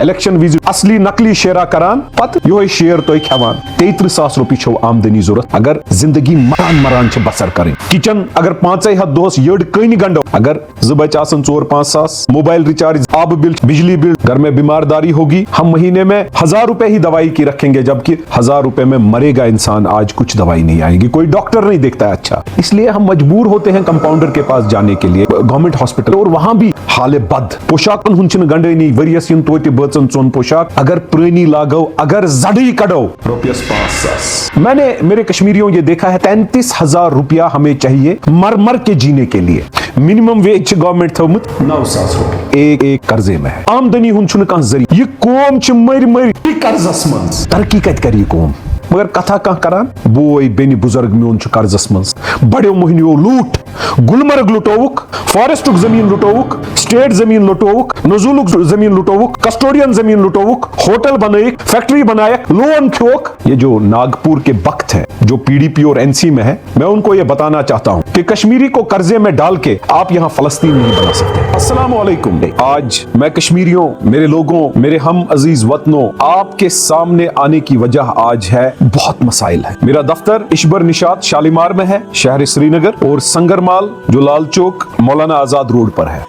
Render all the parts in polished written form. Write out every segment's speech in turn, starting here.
Election visit असली नकली शेरा करान पत यो शेयर तो खेवान 33,000 रुपये छो आमदनी जरूरत अगर जिंदगी मरान मरान बसर करें किचन अगर 5 हद दोस यड़ कन गंडो अगर 2 बच 4-5 सास मोबाइल रिचार्ज आब बिल बिजली बिल घर में बीमारदारी होगी हम महीने में 1000 रुपए ही दवाई की रखेंगे जबकि 1000 रुपए में मरेगा इंसान। आज कुछ दवाई नहीं आएगी, कोई डॉक्टर नहीं देखता है अच्छा, इसलिए हम मजबूर होते हैं कंपाउंडर के पास जाने के लिए गवर्नमेंट हॉस्पिटल और वहां भी हाल बद पोशाक गंडे नहीं वरियस तो बचन चोन पोशाक अगर पुरानी लागो अगर जड़ी कड़ो रुपयस 5 मैंने मेरे कश्मीरियों ये देखा है 33,000 रुपया हमें चाहिए मर मर के जीने के लिए। मिनिमम वेज गवर्नमेंट थमुत 9,000 रुपये एक कर्जे में है आमदनी हुन कह जरिए ये कोम मर मर कर्जस मन तरक्की कत कर कोम मगर कथा कह करान बोय बेनि बुजुर्ग मोन कर्जस मज बड़ो मोहनियो लूट गुलमर्ग लुटोवुक फॉरेस्ट जमीन लुटोवुक स्टेट जमीन लुटोवुक नजूलुक जमीन लुटोवुक कस्टोडियन जमीन लुटोवुक होटल बनाइक फैक्ट्री बनायक लोन खोक। ये जो नागपुर के वक्त है जो पीडीपी और एनसी में है मैं उनको ये बताना चाहता हूँ कि कश्मीरी को कर्जे में डाल के आप यहाँ फलस्तीन नहीं बना सकते। अस्सलाम वालेकुम। आज मैं कश्मीरियों मेरे लोगों मेरे हम अजीज वतनों आपके सामने आने की वजह आज है बहुत मसाइल है। मेरा दफ्तर इशबर निशात शालीमार में है शहर श्रीनगर और संगरमाल जो लाल चौक मौलाना आजाद रोड पर है।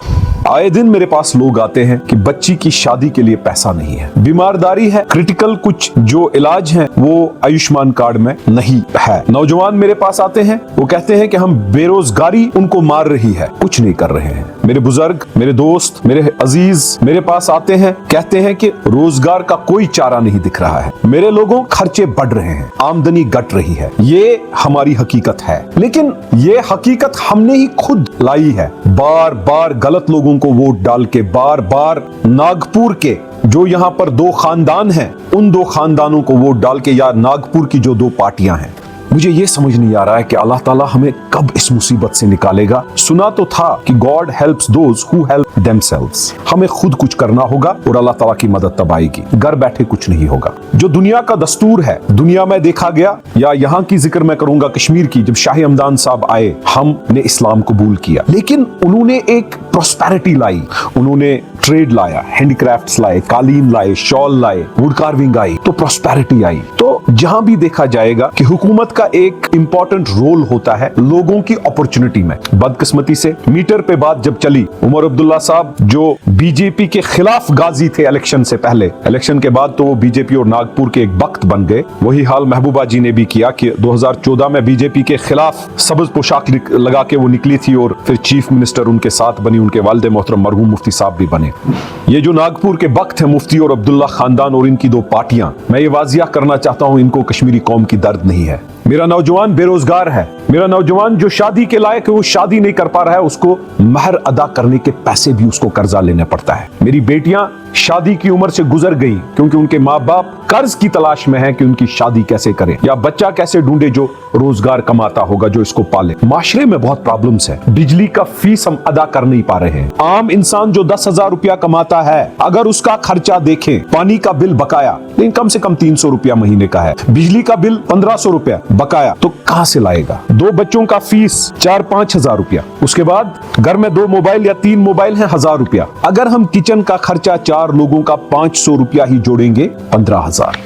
आए दिन मेरे पास लोग आते हैं कि बच्ची की शादी के लिए पैसा नहीं है, बीमारदारी है, क्रिटिकल कुछ जो इलाज है वो आयुष्मान कार्ड में नहीं है। नौजवान मेरे पास आते हैं वो कहते हैं कि हम बेरोजगारी उनको मार रही है, कुछ नहीं कर रहे हैं। मेरे बुजुर्ग मेरे दोस्त मेरे अजीज मेरे पास आते हैं कहते हैं कि रोजगार का कोई चारा नहीं दिख रहा है, मेरे लोगों खर्चे बढ़ रहे हैं, आमदनी घट रही है। ये हमारी हकीकत है, लेकिन ये हकीकत हमने ही खुद लाई है। बार बार गलत लोगों को वोट डाल के बार बार नागपुर के जो यहाँ पर 2 खानदान हैं उन 2 खानदानों को वोट डाल के या नागपुर की जो 2 पार्टियां हैं मुझे ये समझ नहीं आ रहा है कि अल्लाह ताला हमें कब इस मुसीबत से निकालेगा। सुना तो था कि God helps those who help themselves, हमें खुद कुछ करना होगा और अल्लाह ताला की मदद तब आएगी, घर बैठे कुछ नहीं होगा। जो दुनिया का दस्तूर है दुनिया में देखा गया या यहाँ की जिक्र मैं करूंगा कश्मीर की, जब शाह हमदान साहब आए हमने इस्लाम कबूल किया लेकिन उन्होंने एक प्रॉस्पेरिटी लाई, उन्होंने ट्रेड लाया, हैंडीक्राफ्ट्स लाए, कालीन लाए, शॉल लाए, वुड कार्विंग आई तो प्रॉस्पेरिटी आई। तो जहां भी देखा जाएगा कि हुकूमत का एक इंपॉर्टेंट रोल होता है लोगों की अपॉर्चुनिटी में। बदकिस्मती से मीटर पे बात जब चली उमर अब्दुल्ला साहब जो बीजेपी के खिलाफ गाजी थे इलेक्शन से पहले, इलेक्शन के बाद तो वो बीजेपी और नागपुर के एक वक्त बन गए। वही हाल महबूबा जी ने भी किया कि 2014 में बीजेपी के खिलाफ सबज पोशाक लगा के वो निकली थी और फिर चीफ मिनिस्टर उनके साथ बनी, उनके वालिद मोहतरम मरहूम मुफ्ती साहब भी बने। ये जो नागपुर के वक्त है मुफ्ती और अब्दुल्ला खानदान और इनकी 2 पार्टियां, मैं ये वाजिया करना चाहता हूं इनको कश्मीरी कौम की दर्द नहीं है। मेरा नौजवान बेरोजगार है, मेरा नौजवान जो शादी के लायक है वो शादी नहीं कर पा रहा है, उसको महर अदा करने के पैसे भी उसको कर्जा लेना पड़ता है। मेरी बेटियां शादी की उम्र से गुजर गई क्योंकि उनके माँ बाप कर्ज की तलाश में हैं कि उनकी शादी कैसे करें या बच्चा कैसे ढूंढे जो रोजगार कमाता होगा जो इसको पाले। माशरे में बहुत प्रॉब्लम्स है, बिजली का फीस हम अदा कर नहीं पा रहे हैं। आम इंसान जो 10,000 रुपया कमाता है अगर उसका खर्चा देखें, पानी का बिल बकाया लेकिन कम से कम 300 रुपया महीने का है, बिजली का बिल 1500 रुपया बकाया, तो कहां से लाएगा? 2 बच्चों का फीस 4-5 हजार रुपया, उसके बाद घर में 2 मोबाइल या 3 मोबाइल है 1000 रुपया। अगर हम किचन का खर्चा 4 लोगों का 500 रुपया ही जोड़ेंगे 15,000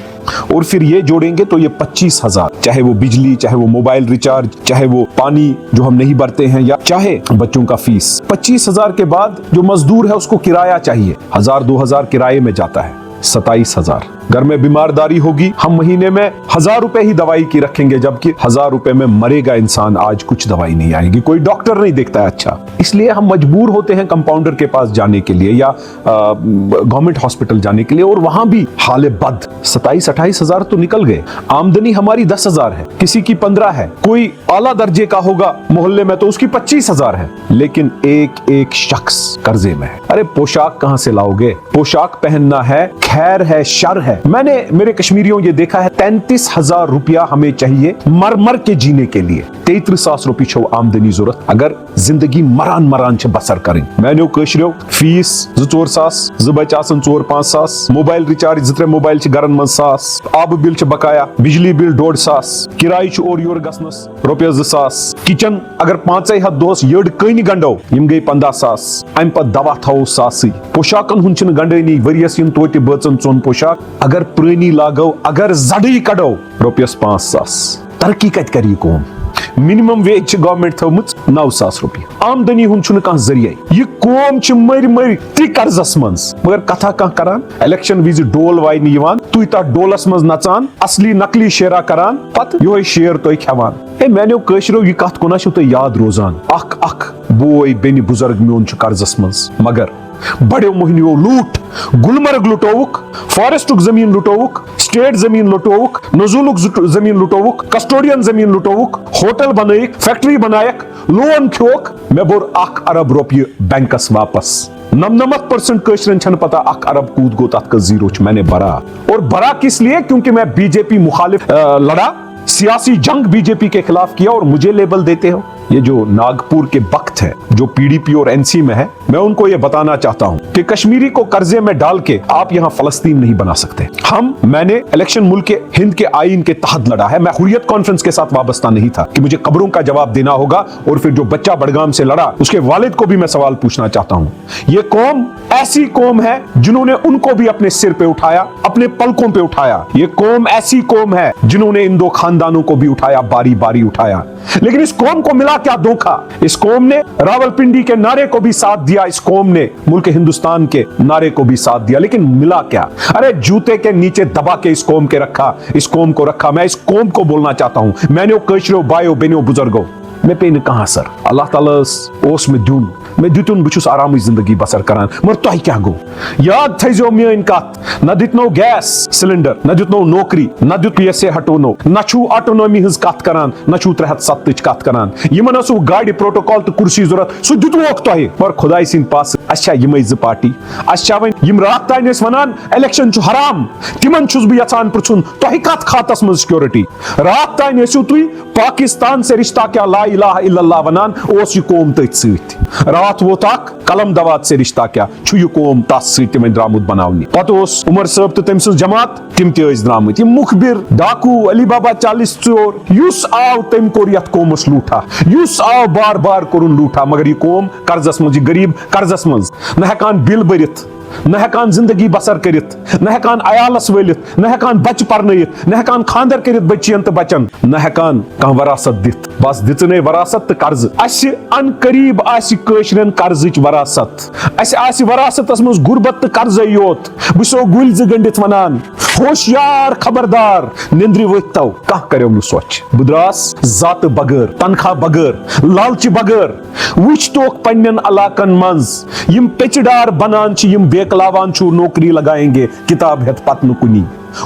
और फिर ये जोड़ेंगे तो ये 25,000, चाहे वो बिजली चाहे वो मोबाइल रिचार्ज चाहे वो पानी जो हम नहीं भरते हैं या चाहे बच्चों का फीस। 25,000 के बाद जो मजदूर है उसको किराया चाहिए, 1000-2000 किराए में जाता है, 27,000। घर में बीमारदारी होगी हम महीने में 1000 रुपए ही दवाई की रखेंगे जबकि 1000 रुपए में मरेगा इंसान। आज कुछ दवाई नहीं आएगी, कोई डॉक्टर नहीं देखता है अच्छा, इसलिए हम मजबूर होते हैं कंपाउंडर के पास जाने के लिए या गवर्नमेंट हॉस्पिटल जाने के लिए और वहां भी हाल बद 27-28 हजार तो निकल गए। आमदनी हमारी 10,000 है, किसी की 15 है, कोई आला दर्जे का होगा मोहल्ले में तो उसकी 25,000 है, लेकिन एक एक शख्स कर्जे में है। अरे पोशाक कहां से लाओगे? पोशाक पहनना है, खैर है, शर है, है, मैंने मेरे कश्मीरियों ये देखा है 33,000 रुपया हमें चाहिए मर मर के जीने के लिए। 33,000 रुपये छो आमदनी जरूरत अगर जिंदगी मरान मरान छ बसर करें। मैंने कशरो फीस 2-4 सास, 2 बच्चे आसन 4-5 सास, मोबाइल रिचार्ज 2-3 मोबाइल छ गरन मन सास, आब बिल छ बकाया, बिजली बिल 1.5 सास, किराय छ और योर गसनस रुपये 2 सास, किचन अगर 5 हद दोस यड़ कई गंडो यम गई 15 सास, अम पे दवा थो सासी, पोशाकन हुन छ गंडनी वरियस इन तोते बचन 4 पोशाक अगर पुरानी लागो अगर जड़ी कड़ो रुपये 5 सास। तरक्की कत करी कौम। मिनिमम वेज गवर्नमेंट थमुत 9,000 रुपये। आमदनी हुन छुन कहां जरिए ये कौम छ मर मर ती कर्जस मंस मगर कथा कहां करान इलेक्शन विज डोल वाइन यवान तुई ता डोलस मंस नचान असली नकली शेरा करान पत योय शेर तोय खेवान। ए मैंने कशरो ये कथ कोना छ तो याद रोजान अख अख बोय बेनि बुजुर्ग मोन छ कर्जस मंस मगर बड़े मोहनियो लूट गुलमर्ग लुटोवुक, फॉरेस्टुक जमीन लुटोवुक, स्टेट जमीन लुटोवुक, नजुलुक जमीन लुटोवुक, कस्टोडियन जमीन लुटोवुक, होटल बनायक, फैक्ट्री बनायक, लोन खोक, मे बोर 1 अरब रुपये बैंकस वापस। 99% कशरन छन पता 1 अरब कूद गो तथ का जीरो मैंने भरा और भरा किस लिए क्योंकि मैं बीजेपी मुखालिफ लड़ा, सियासी जंग बीजेपी के खिलाफ किया और मुझे लेबल देते हो। ये जो नागपुर के वक्त है जो पीडीपी और एनसी में है, मैं उनको ये बताना चाहता हूं कि कश्मीरी को कर्जे में डाल के आप यहां फलस्तीन नहीं बना सकते। मैंने इलेक्शन मुल्क के हिंद के आईन के तहत लड़ा है। मैं हुर्रियत कॉन्फ्रेंस के साथ वाबस्ता नहीं था कि मुझे कब्रों का जवाब देना होगा और फिर जो बच्चा बड़गाम से लड़ा उसके वालिद को भी मैं सवाल पूछना चाहता हूं। ये कौम ऐसी कौम है जिन्होंने उनको भी अपने सिर पे उठाया, अपने पलकों पे उठाया। ये कौम ऐसी कौम है जिन्होंने इन 2 खानदानों को भी उठाया, बारी बारी उठाया। लेकिन इस कौम को मिला क्या धोखा। इस कौम ने रावलपिंडी के नारे को भी साथ दिया, इस कौम ने मुल्क हिंदुस्तान के नारे को भी साथ दिया, लेकिन मिला क्या। अरे जूते के नीचे दबा के इस कौम के रखा, इस कौम को रखा। मैं इस कौम को बोलना चाहता हूं, मैंने कशरो बायो बेनो बुजुर्गो मे पे कहा सर अल्लाह ताला ओस में दुन मे दुन बहुत आराम जिंदगी बसर करान मगर तुह क्या गो याद थो मेन कत न दितनो गैस सिलेंडर, न दितनो नौकरी, न दित PSA हटोनो, न छु ऑटोनॉमी हज कत करान, न छु 307 कत करान। यमन असु गाड़ी प्रोटोकॉल तो कुर्सी जरूरत सु दितवोक तुह मगर खुदाई सिंद पास अच्छा यम 2 पार्टी अच्छा वन यम रात तान वनान इलेक्शन छु हराम तिमन छुस बह यचान पृछुन तुह कत खातस मज सिक्योरिटी। रात तान तुह पाकिस्तान से रिश्ता क्या ला इलाहा इल्लल्लाह वनान ओस यह कौम तथ सत। रात वो तक कलम दवात से रिश्ता क्या छु यह कौम तस सत द्रामुत बनावनी। पत उमर साहब तो तम सज जमात तिम द्रामुत यह मुखबिर डाकू अली बाबा 40 चोर युस आव तम कोर यथ कौमस लूठा, युस आव बार बार कोरुन लूठा मगर यह कौम कर्जस मज, गरीब कर्जस मज न हेकान बिल भरित, न हेकान जिंदगी बसर करित, न हेकान अयालस वलित, न हेकान बच परनयित, न हेकान खानदर करित बच्चियन तो बचन, न हेकान कहां वरासत दित। बस दितने वरासत तो कर्ज अस अन करीब आसि कशरन कर्जच वरासत, अस वरासतस मज गुरबत तो कर्ज योत। बो गुल गंडित वनान होशियार खबरदार निंद्रि वतो कह करो न सोच। बह द्रास जात बगैर, तनख्वाह बगैर, लालच बगैर वुच तोक पन्नन इलाकन मंज यम पेचदार बनान छ, यम बेकलावान छु नौकरी लगाएंगे किताब हेत पतन कुनी,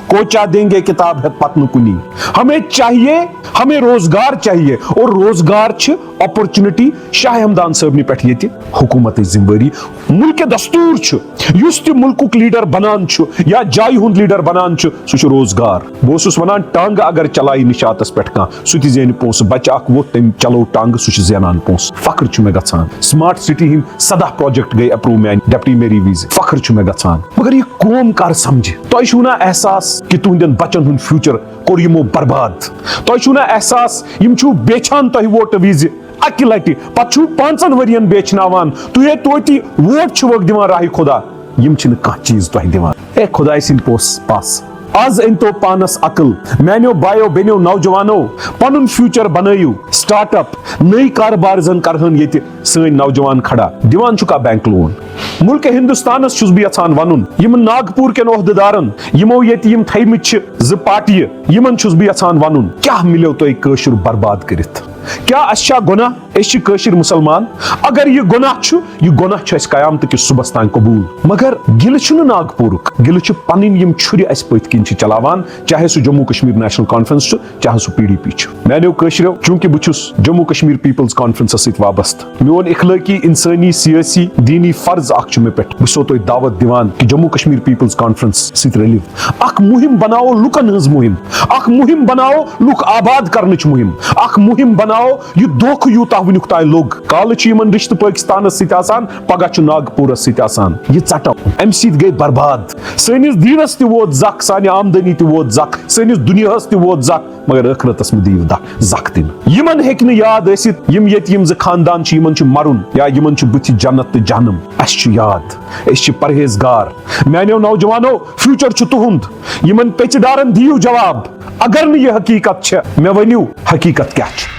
कोचा देंगे किताब है पतन कुनी। हमें चाहिए, हमें रोजगार चाहिए और रोजगार छ अपॉर्चुनिटी शाह हमदान साहब पे ये हुकूमत जिम्मेवारी मुल्क दस्तूर छ युस ते मुल्कुक लीडर बनान छ या जाय हुंद लीडर बनान छ सु रोजगार। बस वनान टांग अगर चलाई निशातस पे सु जेन पोस बच्चा अख वो तम चलो टांग सु जेनान पोस। फख्र छ मे गछान स्मार्ट सिटी हिंद 17 प्रोजेक्ट गई अप्रूव मैन डिप्टी मेरी वीज फख्र छ मे गछान मगर ये कौम कर समझ तो छुना एहसास कि तुहंदन बच्चन हुंद फ्यूचर कोर यमो बर्बाद। तो छुना एहसास यम छु बेचान तह वोट विज अकि लटि पत छु 5 वरियन बेचनावान तुहे तोति वोट छु दिवान राही खुदा यम छिन कह चीज तह दिवान। ए खुदाई सिंद पोस पास आज इन तो पानस अकल मैनो बायो बेनो नौजवानो पनुन फ्यूचर बनायु स्टार्टअप नई कारोबार जन करहन ये सन नौजवान खड़ा दिवान चुका बैंक लोन। मुल्क हिंदुस्तानस छुस बह यछान वनुन यम नागपुर के ओहदेदारन यमो ये यम थैमित छ 2 पार्टी यमन छुस बह यछान वनुन क्या मिलो तो कशुर बर्बाद करित। क्या अच्छा गुनाह अस कशर मुसलमान अगर यह गुनाह कयामत किस सुबह तान कबूल मगर गिल नागपुर गिल पन यम छुर अस पत किन चलावान चाहे सह जम्मू कश्मीर नेशनल कॉन्फ्रेंस चाहे सह PDP मैंने कशरो चूंकि बहुत जम्मू कश्मीर पीपल्स कॉन्फ्रेंस सत वाबस्त मोन इखलाकी इंसानी सियासी दीनी फर्ज اخ میں پہ بسو تو دعوت دیوان کہ جموں کشمیر پیپلز کانفرنس ست رلیو اخ مہم بناو لکن ہز مہم اخ مہم بناو لک آباد کرنچ مہم اخ مہم بناو یہ دھوکہ یوتہ ونیک تائیں لوگ کال یمن رشتہ پاکستانس ست آسان پگہ ناگپورس ست آسان یہ ژٹو ام سۭتۍ گئی برباد سٲنِس دیٖنس تہِ ووت زکھ سانہِ آمدنی تہِ ووت زکھ سٲنِس دُنیاہس تہِ ووت زکھ مگر ٲخرتس منٛز دِیو زکھ دِنہٕ یمن ہیٚکہِ نہٕ یاد ٲسِتھ یم ییٚتہِ یم زٕ خاندان چھِ یمن چھُ مرُن یا یمن چھُ بٕتھِ جنت تہٕ جہنم اسہِ چھُ یاد أسۍ چھِ پرہیزگار میانیو نوجوانو فیوچر چھُ تُہُنٛد یمن پیچہِ دارن دِیو جواب اگر نہٕ یہِ حقیقت چھےٚ مےٚ ؤنِو حقیقت کیاہ چھِ